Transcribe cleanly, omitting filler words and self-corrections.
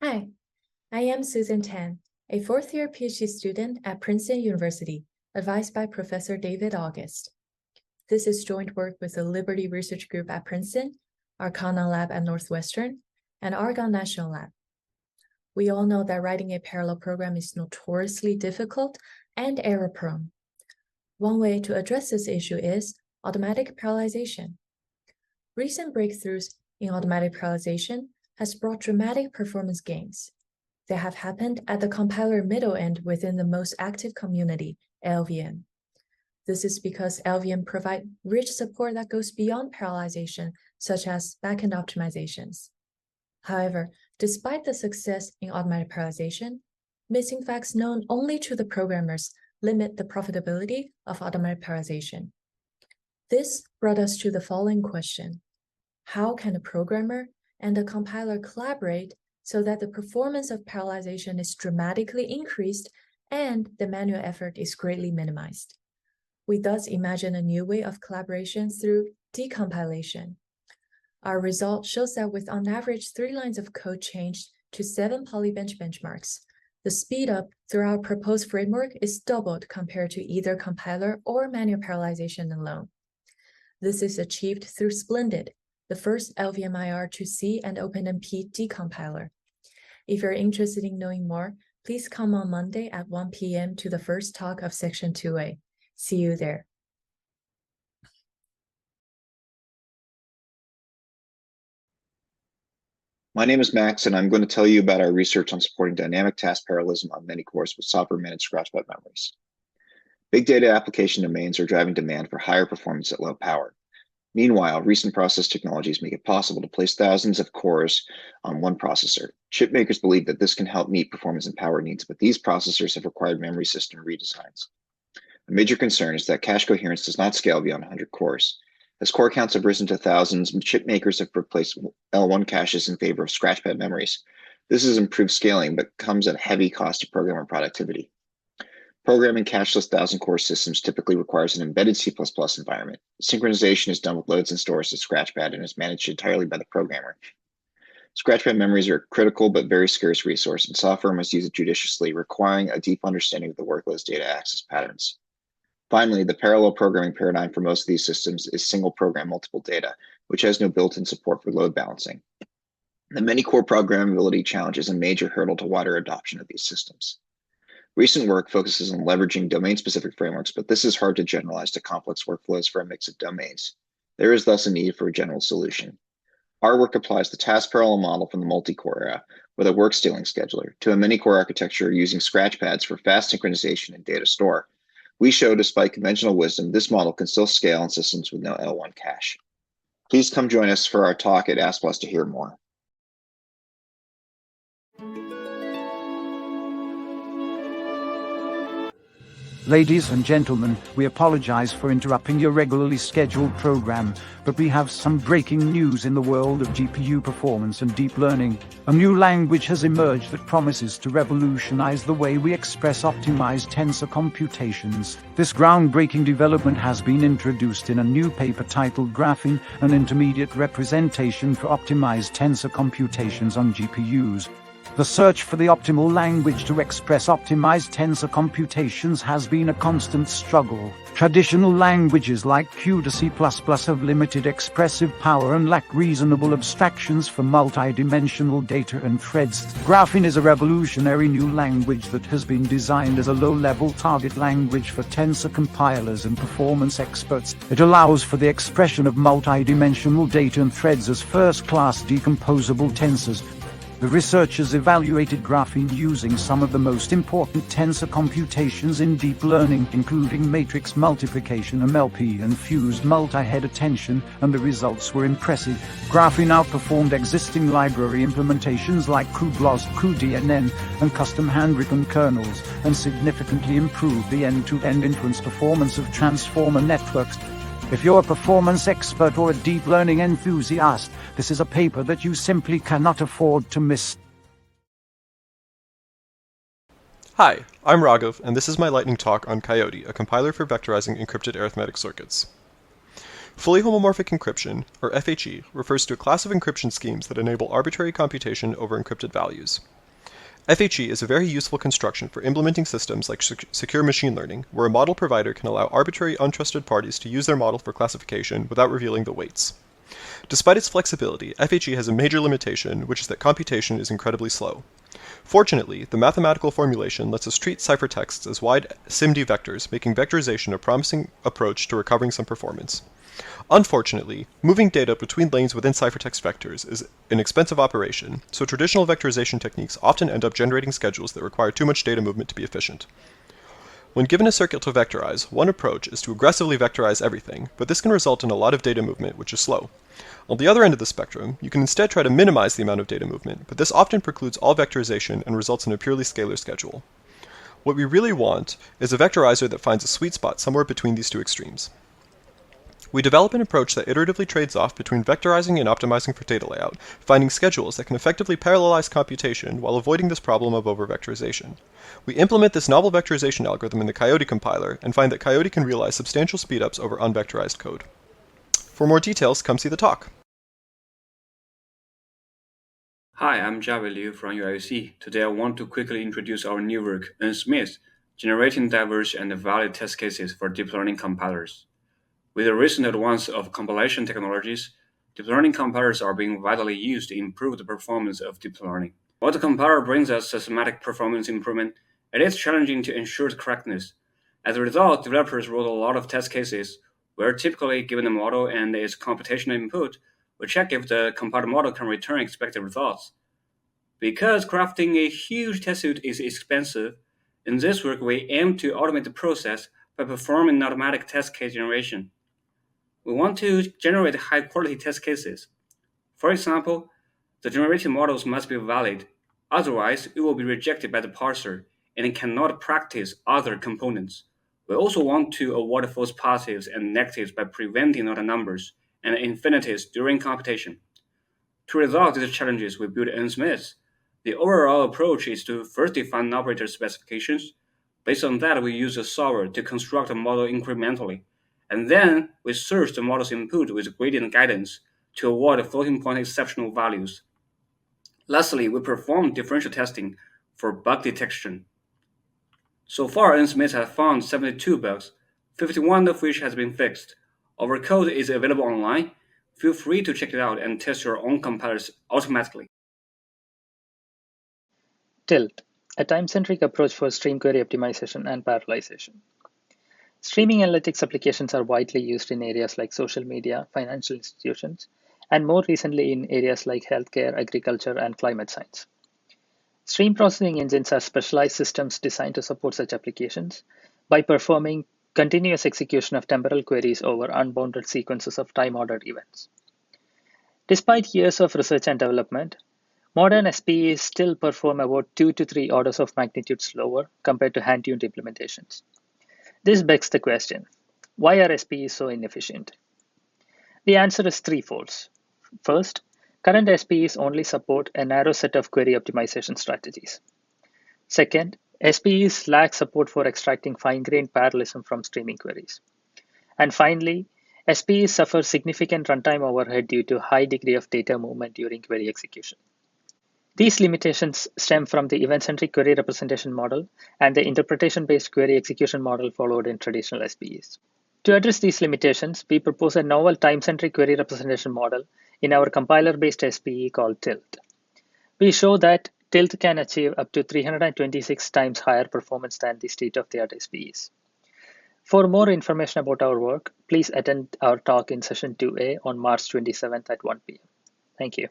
Hi, I am Susan Tan, a fourth-year PhD student at Princeton University, advised by Professor David August. This is joint work with the Liberty Research Group at Princeton, Arcana Lab at Northwestern, and Argonne National Lab. We all know that writing a parallel program is notoriously difficult and error-prone. One way to address this issue is automatic parallelization. Recent breakthroughs in automatic parallelization has brought dramatic performance gains. They have happened at the compiler middle end within the most active community, LVM. This is because LVM provide rich support that goes beyond parallelization, such as backend optimizations. However, despite the success in automatic parallelization, missing facts known only to the programmers limit the profitability of automatic parallelization. This brought us to the following question: how can a programmer and a compiler collaborate so that the performance of parallelization is dramatically increased and the manual effort is greatly minimized? We thus imagine a new way of collaboration through decompilation. Our result shows that with on average 3 lines of code changed to 7 polybench benchmarks, the speed up through our proposed framework is doubled compared to either compiler or manual parallelization alone. This is achieved through Splendid, the first LVMIR2C and OpenMP decompiler. If you're interested in knowing more, please come on Monday at 1 p.m. to the first talk of Section 2A. See you there. My name is Max, and I'm going to tell you about our research on supporting dynamic task parallelism on many cores with software-managed scratchpad memories. Big data application domains are driving demand for higher performance at low power. Meanwhile, recent process technologies make it possible to place thousands of cores on one processor. Chip makers believe that this can help meet performance and power needs, but these processors have required memory system redesigns. A major concern is that cache coherence does not scale beyond 100 cores. As core counts have risen to thousands, chip makers have replaced L1 caches in favor of scratchpad memories. This has improved scaling, but comes at a heavy cost to programmer productivity. Programming cacherless 1,000-core systems typically requires an embedded C++ environment. Synchronization is done with loads and stores to Scratchpad and is managed entirely by the programmer. Scratchpad memories are a critical but very scarce resource, and software must use it judiciously, requiring a deep understanding of the workload's data access patterns. Finally, the parallel programming paradigm for most of these systems is single program multiple data, which has no built-in support for load balancing. The many core programmability challenge is a major hurdle to wider adoption of these systems. Recent work focuses on leveraging domain-specific frameworks, but this is hard to generalize to complex workflows for a mix of domains. There is thus a need for a general solution. Our work applies the task parallel model from the multi-core era with a work stealing scheduler to a many-core architecture using scratchpads for fast synchronization and data store. We show, despite conventional wisdom, this model can still scale in systems with no L1 cache. Please come join us for our talk at ASPLOS to hear more. Ladies and gentlemen, we apologize for interrupting your regularly scheduled program, but we have some breaking news in the world of GPU performance and deep learning. A new language has emerged that promises to revolutionize the way we express optimized tensor computations. This groundbreaking development has been introduced in a new paper titled Graphing: An Intermediate Representation for Optimized Tensor Computations on GPUs. The search for the optimal language to express optimized tensor computations has been a constant struggle. Traditional languages like Q to C++ have limited expressive power and lack reasonable abstractions for multi-dimensional data and threads. Graphing is a revolutionary new language that has been designed as a low-level target language for tensor compilers and performance experts. It allows for the expression of multi-dimensional data and threads as first-class decomposable tensors. The researchers evaluated graphing using some of the most important tensor computations in deep learning, including matrix multiplication (MLP) and fused multi-head attention, and the results were impressive. Graphing outperformed existing library implementations like cuBLAS, cuDNN, and custom handwritten kernels, and significantly improved the end-to-end inference performance of transformer networks. If you're a performance expert or a deep learning enthusiast, this is a paper that you simply cannot afford to miss. Hi, I'm Raghav, and this is my lightning talk on Coyote, a compiler for vectorizing encrypted arithmetic circuits. Fully homomorphic encryption, or FHE, refers to a class of encryption schemes that enable arbitrary computation over encrypted values. FHE is a very useful construction for implementing systems like secure machine learning, where a model provider can allow arbitrary untrusted parties to use their model for classification without revealing the weights. Despite its flexibility, FHE has a major limitation, which is that computation is incredibly slow. Fortunately, the mathematical formulation lets us treat ciphertexts as wide SIMD vectors, making vectorization a promising approach to recovering some performance. Unfortunately, moving data between lanes within ciphertext vectors is an expensive operation, so traditional vectorization techniques often end up generating schedules that require too much data movement to be efficient. When given a circuit to vectorize, one approach is to aggressively vectorize everything, but this can result in a lot of data movement, which is slow. On the other end of the spectrum, you can instead try to minimize the amount of data movement, but this often precludes all vectorization and results in a purely scalar schedule. What we really want is a vectorizer that finds a sweet spot somewhere between these two extremes. We develop an approach that iteratively trades off between vectorizing and optimizing for data layout, finding schedules that can effectively parallelize computation while avoiding this problem of over-vectorization. We implement this novel vectorization algorithm in the Coyote compiler and find that Coyote can realize substantial speedups over unvectorized code. For more details, come see the talk. Hi, I'm Javi Liu from UIC. Today I want to quickly introduce our new work, ASPLOS, Generating Diverse and Valid Test Cases for Deep Learning Compilers. With the recent advance of compilation technologies, deep learning compilers are being widely used to improve the performance of deep learning. While the compiler brings us systematic performance improvement, it is challenging to ensure correctness. As a result, developers wrote a lot of test cases where typically given a model and its computational input, we check if the compiled model can return expected results. Because crafting a huge test suite is expensive, in this work we aim to automate the process by performing automatic test case generation. We want to generate high-quality test cases. For example, the generated models must be valid, otherwise it will be rejected by the parser and it cannot practice other components. We also want to avoid false positives and negatives by preventing odd numbers and infinities during computation. To resolve these challenges, we built ASPLOS. The overall approach is to first define operator specifications. Based on that, we use a solver to construct a model incrementally. And then we search the model's input with gradient guidance to avoid floating point exceptional values. Lastly, we perform differential testing for bug detection. So far, ASPLOS has found 72 bugs, 51 of which has been fixed. Our code is available online. Feel free to check it out and test your own compilers automatically. Tilt, a time-centric approach for stream query optimization and parallelization. Streaming analytics applications are widely used in areas like social media, financial institutions, and more recently in areas like healthcare, agriculture, and climate science. Stream processing engines are specialized systems designed to support such applications by performing continuous execution of temporal queries over unbounded sequences of time-ordered events. Despite years of research and development, modern SPEs still perform about 2 to 3 orders of magnitude slower compared to hand-tuned implementations. This begs the question, why are SPEs so inefficient? The answer is threefold. First, current SPEs only support a narrow set of query optimization strategies. Second, SPEs lack support for extracting fine-grained parallelism from streaming queries. And finally, SPEs suffer significant runtime overhead due to high degree of data movement during query execution. These limitations stem from the event-centric query representation model and the interpretation-based query execution model followed in traditional SPEs. To address these limitations, we propose a novel time-centric query representation model in our compiler-based SPE called Tilt. We show that Tilt can achieve up to 326 times higher performance than the state-of-the-art SPEs. For more information about our work, please attend our talk in session 2A on March 27th at 1 p.m. Thank you.